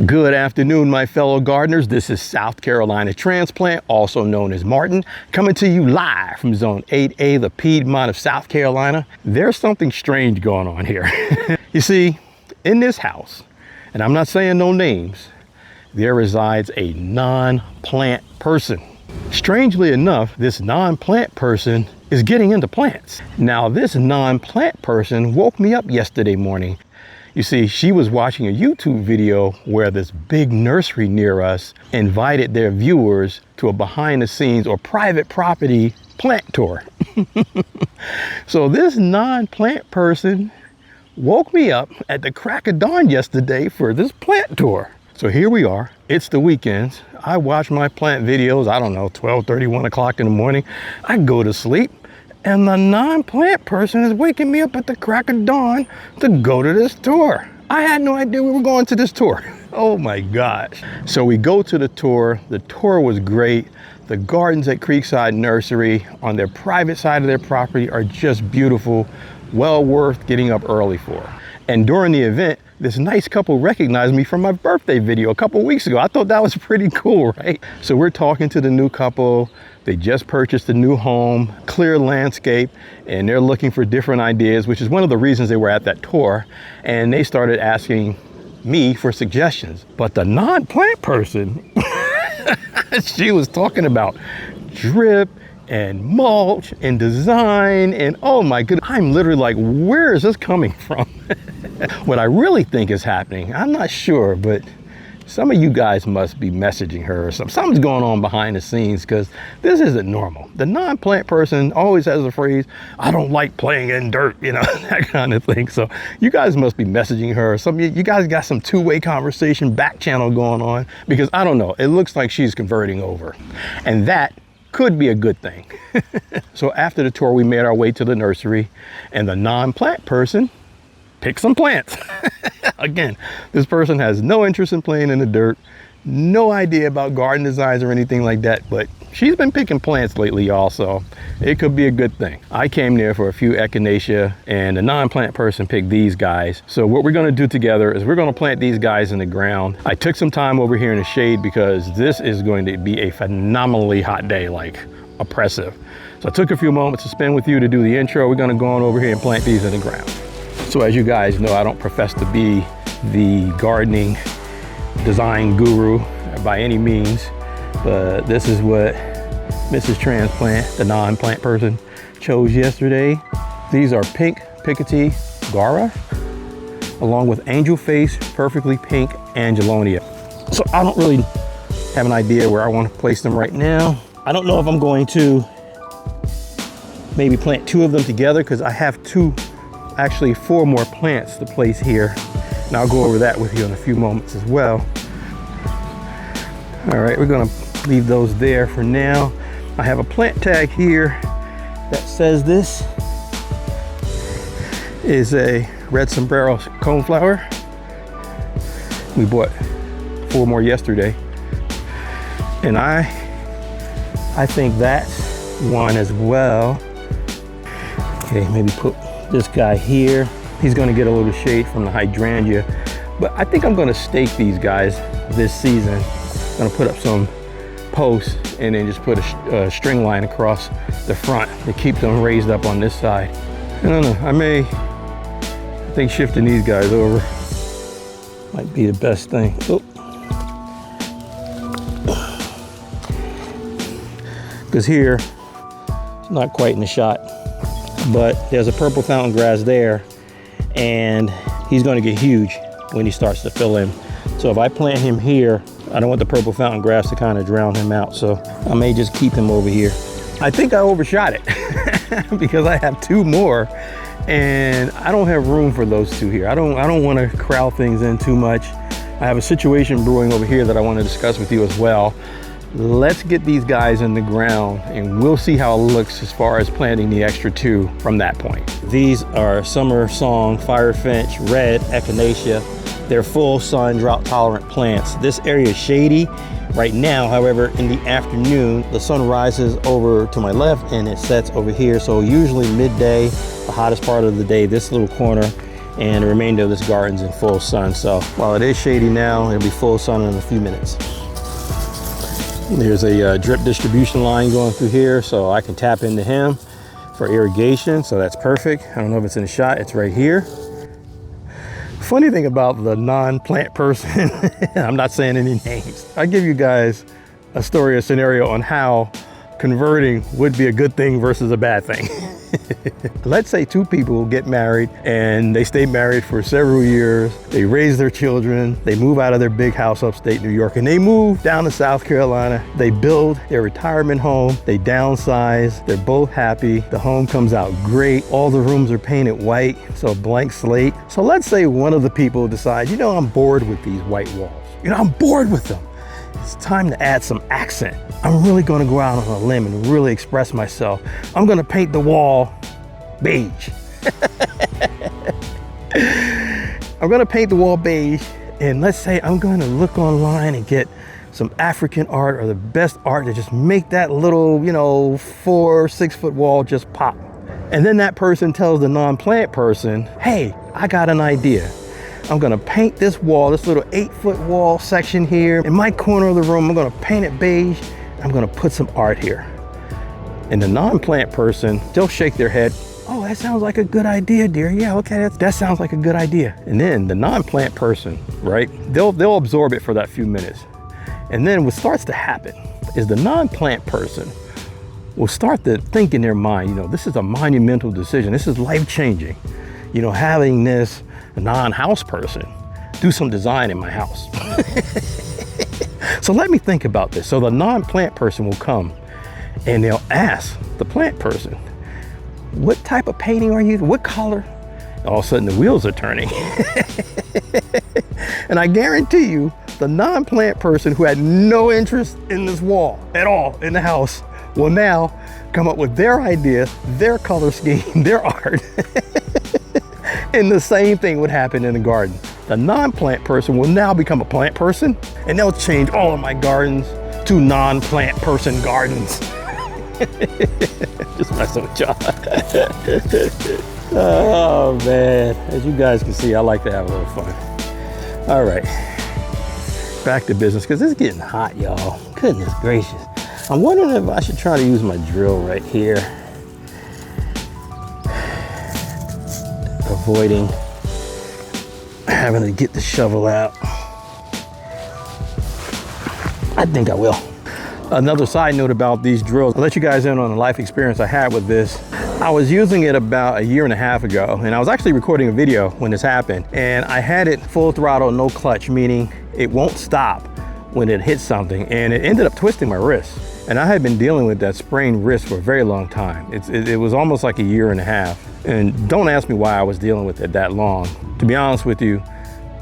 Good afternoon, my fellow gardeners. This is South Carolina Transplant, also known as Martin, coming to you live from Zone 8A, the Piedmont of South Carolina. There's something strange going on here. You see, in this house, and I'm not saying no names, there resides a non-plant person. Strangely enough, this non-plant person is getting into plants. Now, this non-plant person woke me up yesterday morning. You see, she was watching a YouTube video where this big nursery near us invited their viewers to a behind the scenes or private property plant tour. So this non-plant person woke me up at the crack of dawn yesterday for this plant tour. So here we are. It's the weekends. I watch my plant videos, I don't know, 12:30, 1 o'clock in the morning. I go to sleep. And the non-plant person is waking me up at the crack of dawn to go to this tour. I had no idea we were going to this tour. Oh my gosh. So we go to the tour. The tour was great. The gardens at Creekside Nursery on their private side of their property are just beautiful, well worth getting up early for. And during the event, this nice couple recognized me from my birthday video a couple weeks ago. I thought that was pretty cool, right? So we're talking to the new couple. They just purchased a new home, clear landscape, and they're looking for different ideas, which is one of the reasons they were at that tour. And they started asking me for suggestions. But the non-plant person, she was talking about drip and mulch and design, and oh my goodness, I'm literally like, where is this coming from? What I really think is happening, I'm not sure, but some of you guys must be messaging her or something. Something's going on behind the scenes, because this isn't normal. The non-plant person always has a phrase, I don't like playing in dirt, you know, that kind of thing. So you guys must be messaging her. You guys got some two-way conversation, back channel going on, because I don't know, it looks like she's converting over. And that could be a good thing. So after the tour, we made our way to the nursery, and the non-plant person picked some plants. Again, this person has no interest in playing in the dirt, no idea about garden designs or anything like that, but she's been picking plants lately, y'all, so it could be a good thing. I came there for a few echinacea, and the non-plant person picked these guys. So what we're gonna do together is we're gonna plant these guys in the ground. I took some time over here in the shade because this is going to be a phenomenally hot day, like oppressive. So I took a few moments to spend with you to do the intro. We're gonna go on over here and plant these in the ground. So as you guys know, I don't profess to be the gardening design guru by any means, but this is what Mrs. Transplant, the non-plant person, chose yesterday. These are pink Picotee Gara, along with angel face, perfectly pink Angelonia. So I don't really have an idea where I want to place them right now. I don't know if I'm going to maybe plant two of them together, because I have actually four more plants to place here. And I'll go over that with you in a few moments as well. All right, we're gonna leave those there for now. I have a plant tag here that says this is a red sombrero coneflower. We bought 4 more yesterday. And I think that's one as well. Okay, maybe put this guy here. He's gonna get a little shade from the hydrangea, but I think I'm gonna stake these guys this season. I'm gonna put up some posts and then just put a string line across the front to keep them raised up on this side. I don't know, I think shifting these guys over might be the best thing. Because here, it's not quite in the shot, but there's a purple fountain grass there, and he's going to get huge when he starts to fill in. So if I plant him here, I don't want the purple fountain grass to kind of drown him out, so I may just keep him over here. I think I overshot it because I have 2 more, and I don't have room for those 2 here. I don't want to crowd things in too much. I have a situation brewing over here that I want to discuss with you as well. Let's get these guys in the ground, and we'll see how it looks as far as planting the extra 2 from that point. These are Summer Song, Firefinch, Red, Echinacea. They're full sun, drought tolerant plants. This area is shady right now. However, in the afternoon, the sun rises over to my left and it sets over here. So usually midday, the hottest part of the day, this little corner and the remainder of this garden's in full sun. So while it is shady now, it'll be full sun in a few minutes. There's a drip distribution line going through here, so I can tap into him for irrigation, so that's perfect. I don't know if it's in the shot, it's right here. Funny thing about the non-plant person, I'm not saying any names. I give you guys a story, a scenario on how converting would be a good thing versus a bad thing. Let's say two people get married and they stay married for several years. They raise their children. They move out of their big house upstate New York and they move down to South Carolina. They build their retirement home. They downsize. They're both happy. The home comes out great. All the rooms are painted white, so a blank slate. So let's say one of the people decides, you know, I'm bored with these white walls. You know, I'm bored with them. It's time to add some accent. I'm really gonna go out on a limb and really express myself. I'm gonna paint the wall beige. I'm gonna paint the wall beige, and let's say I'm gonna look online and get some African art or the best art to just make that little, you know, 4 or 6 foot wall just pop. And then that person tells the non-plant person, hey, I got an idea. I'm gonna paint this wall, this little 8 foot wall section here. In my corner of the room, I'm gonna paint it beige. I'm gonna put some art here. And the non-plant person, they'll shake their head. Oh, that sounds like a good idea, dear. Yeah, okay, that sounds like a good idea. And then the non-plant person, right? They'll absorb it for that few minutes. And then what starts to happen is the non-plant person will start to think in their mind, you know, this is a monumental decision. This is life-changing. You know, having this non-house person do some design in my house. So let me think about this. So the non-plant person will come and they'll ask the plant person, what type of painting are you using? What color? All of a sudden the wheels are turning. And I guarantee you, the non-plant person who had no interest in this wall at all in the house will now come up with their idea, their color scheme, their art. And the same thing would happen in the garden. The non-plant person will now become a plant person, and they'll change all of my gardens to non-plant person gardens. Just messing with y'all. Oh man, as you guys can see, I like to have a little fun. All right, back to business, because it's getting hot, y'all. Goodness gracious. I'm wondering if I should try to use my drill right here. Avoiding having to get the shovel out. I think I will. Another side note about these drills, I'll let you guys in on a life experience I had with this. I was using it about 1.5 years ago, and I was actually recording a video when this happened, and I had it full throttle, no clutch, meaning it won't stop when it hits something, and it ended up twisting my wrist. And I had been dealing with that sprained wrist for a very long time. It was almost like 1.5 years. And don't ask me why I was dealing with it that long. To be honest with you,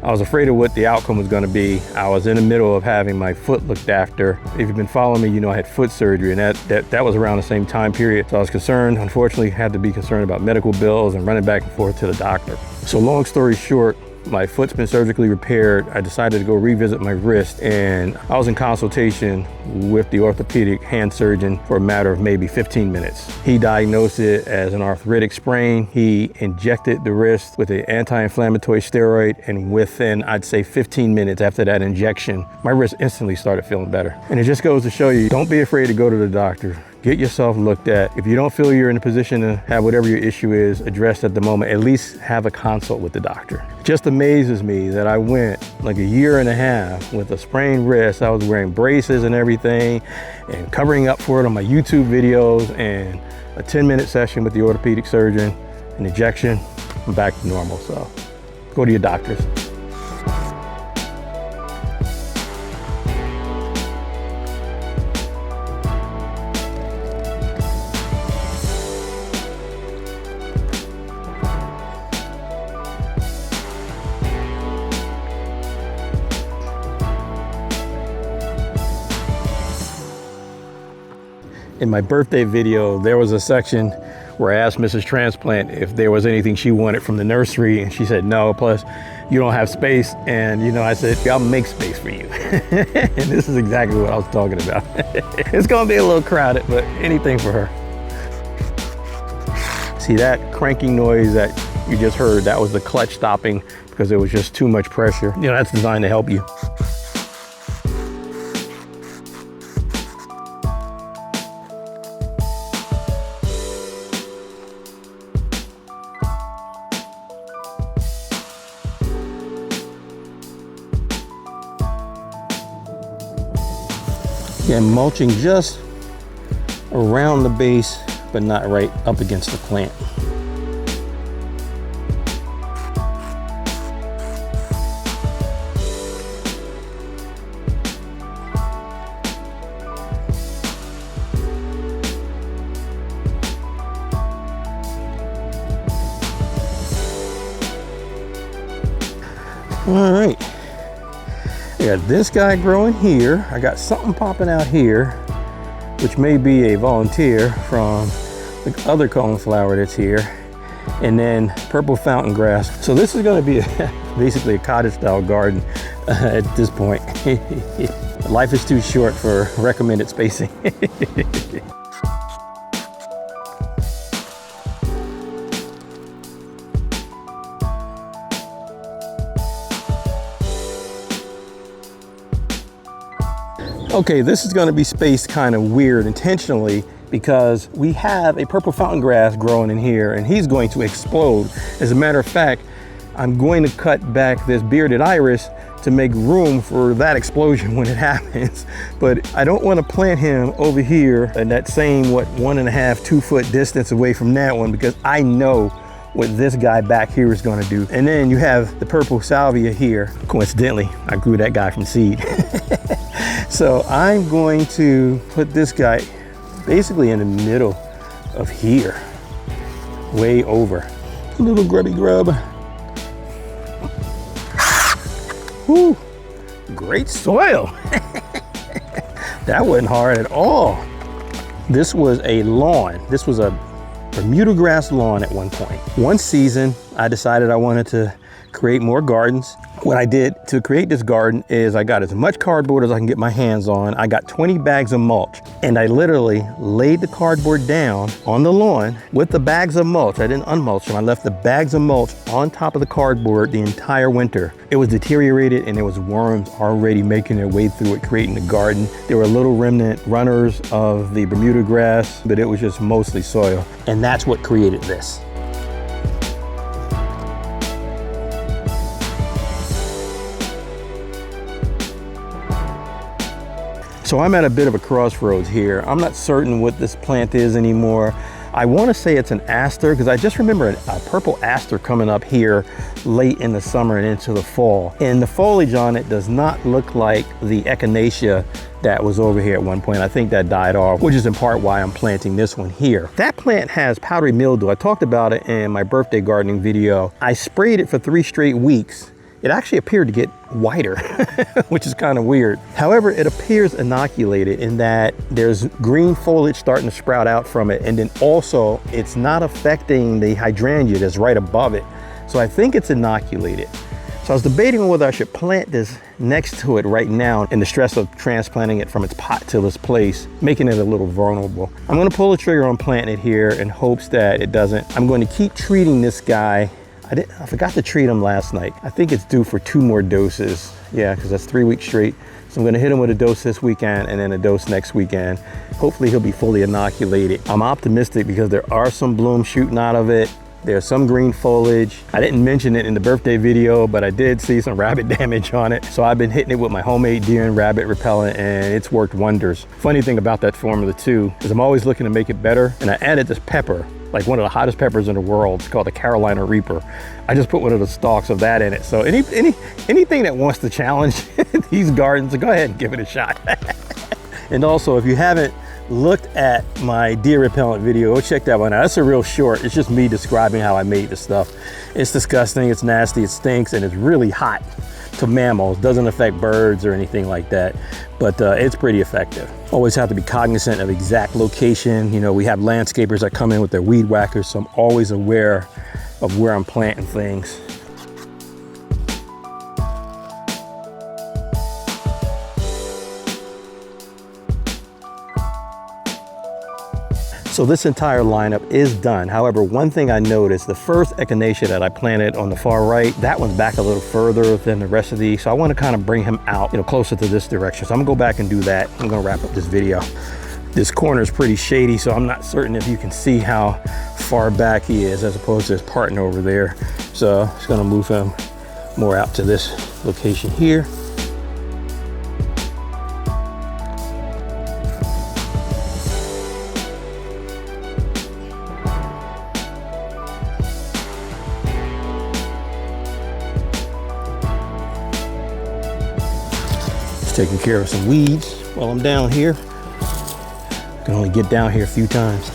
I was afraid of what the outcome was gonna be. I was in the middle of having my foot looked after. If you've been following me, you know I had foot surgery, and that was around the same time period. So I was concerned, unfortunately, had to be concerned about medical bills and running back and forth to the doctor. So long story short, my foot's been surgically repaired. I decided to go revisit my wrist, and I was in consultation with the orthopedic hand surgeon for a matter of maybe 15 minutes. He diagnosed it as an arthritic sprain. He injected the wrist with an anti-inflammatory steroid, and within, I'd say 15 minutes after that injection, my wrist instantly started feeling better. And it just goes to show you, don't be afraid to go to the doctor. Get yourself looked at. If you don't feel you're in a position to have whatever your issue is addressed at the moment, at least have a consult with the doctor. It just amazes me that I went like 1.5 years with a sprained wrist. I was wearing braces and everything and covering up for it on my YouTube videos, and a 10-minute session with the orthopedic surgeon, an injection, I'm back to normal. So go to your doctors. In my birthday video, there was a section where I asked Mrs. Transplant if there was anything she wanted from the nursery, and she said no, plus you don't have space. And you know, I said, I'll make space for you. And this is exactly what I was talking about. It's gonna be a little crowded, but anything for her. See that cranking noise, that you just heard, that was the clutch stopping because it was just too much pressure. You know, that's designed to help you. Again, mulching just around the base, but not right up against the plant. All right. I got this guy growing here. I got something popping out here, which may be a volunteer from the other coneflower that's here. And then purple fountain grass. So this is going to be basically a cottage style garden at this point. Life is too short for recommended spacing. Okay, this is going to be spaced kind of weird intentionally because we have a purple fountain grass growing in here and he's going to explode. As a matter of fact, I'm going to cut back this bearded iris to make room for that explosion when it happens. But I don't want to plant him over here in that same, 1.5, 2 foot distance away from that one, because I know what this guy back here is going to do. And then you have the purple salvia here. Coincidentally, I grew that guy from seed. So I'm going to put this guy basically in the middle of here, way over. A little grubby grub. Whew, great soil. That wasn't hard at all. This was a lawn. This was a Bermuda grass lawn at one point. One season, I decided I wanted to create more gardens. What I did to create this garden is I got as much cardboard as I can get my hands on. I got 20 bags of mulch and I literally laid the cardboard down on the lawn with the bags of mulch. I didn't unmulch them. I left the bags of mulch on top of the cardboard the entire winter. It was deteriorated and there was worms already making their way through it, creating the garden. There were little remnant runners of the Bermuda grass, but it was just mostly soil. And that's what created this. So I'm at a bit of a crossroads here. I'm not certain what this plant is anymore. I want to say it's an aster because I just remember a purple aster coming up here late in the summer and into the fall. And the foliage on it does not look like the echinacea that was over here at one point. I think that died off, which is in part why I'm planting this one here. That plant has powdery mildew. I talked about it in my birthday gardening video. I sprayed it for 3 straight weeks. It actually appeared to get whiter, which is kind of weird. However, it appears inoculated in that there's green foliage starting to sprout out from it. And then also it's not affecting the hydrangea that's right above it. So I think it's inoculated. So I was debating on whether I should plant this next to it right now in the stress of transplanting it from its pot to this place, making it a little vulnerable. I'm gonna pull the trigger on planting it here in hopes that it doesn't. I'm going to keep treating this guy. I forgot to treat him last night. I think it's due for 2 more doses. Yeah, because that's 3 weeks straight. So I'm gonna hit him with a dose this weekend and then a dose next weekend. Hopefully he'll be fully inoculated. I'm optimistic because there are some blooms shooting out of it. There's some green foliage. I didn't mention it in the birthday video, but I did see some rabbit damage on it. So I've been hitting it with my homemade deer and rabbit repellent and it's worked wonders. Funny thing about that formula too, is I'm always looking to make it better. And I added this pepper, like one of the hottest peppers in the world. It's called the Carolina Reaper. I just put one of the stalks of that in it. So anything that wants to challenge these gardens, go ahead and give it a shot. And also, if you haven't looked at my deer repellent video, go check that one out. That's a real short. It's just me describing how I made the stuff. It's disgusting, it's nasty, it stinks, and it's really hot to mammals. Doesn't affect birds or anything like that, but it's pretty effective. Always have to be cognizant of exact location. You know, we have landscapers that come in with their weed whackers, so I'm always aware of where I'm planting things. So this entire lineup is done. However, one thing I noticed, the first echinacea that I planted on the far right, that one's back a little further than the rest of these. So I want to kind of bring him out, closer to this direction. So I'm gonna go back and do that. I'm gonna wrap up this video. This corner is pretty shady, so I'm not certain if you can see how far back he is as opposed to his partner over there. So I'm just gonna move him more out to this location here. Just taking care of some weeds while I'm down here. I can only get down here a few times.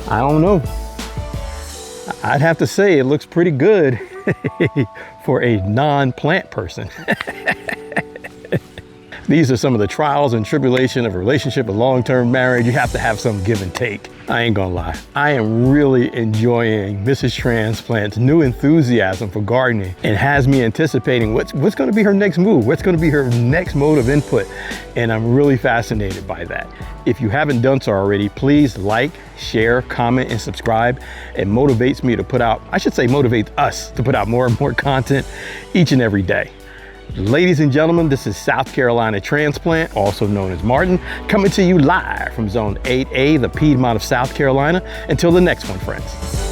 I don't know. I'd have to say it looks pretty good for a non-plant person. These are some of the trials and tribulation of a relationship, a long-term marriage. You have to have some give and take. I ain't gonna lie. I am really enjoying Mrs. Transplant's new enthusiasm for gardening and has me anticipating what's gonna be her next move, what's gonna be her next mode of input. And I'm really fascinated by that. If you haven't done so already, please like, share, comment, and subscribe. It motivates me to put out, I should say motivates us to put out more and more content each and every day. Ladies and gentlemen, this is South Carolina Transplant, also known as Martin, coming to you live from Zone 8A, the Piedmont of South Carolina. Until the next one, friends.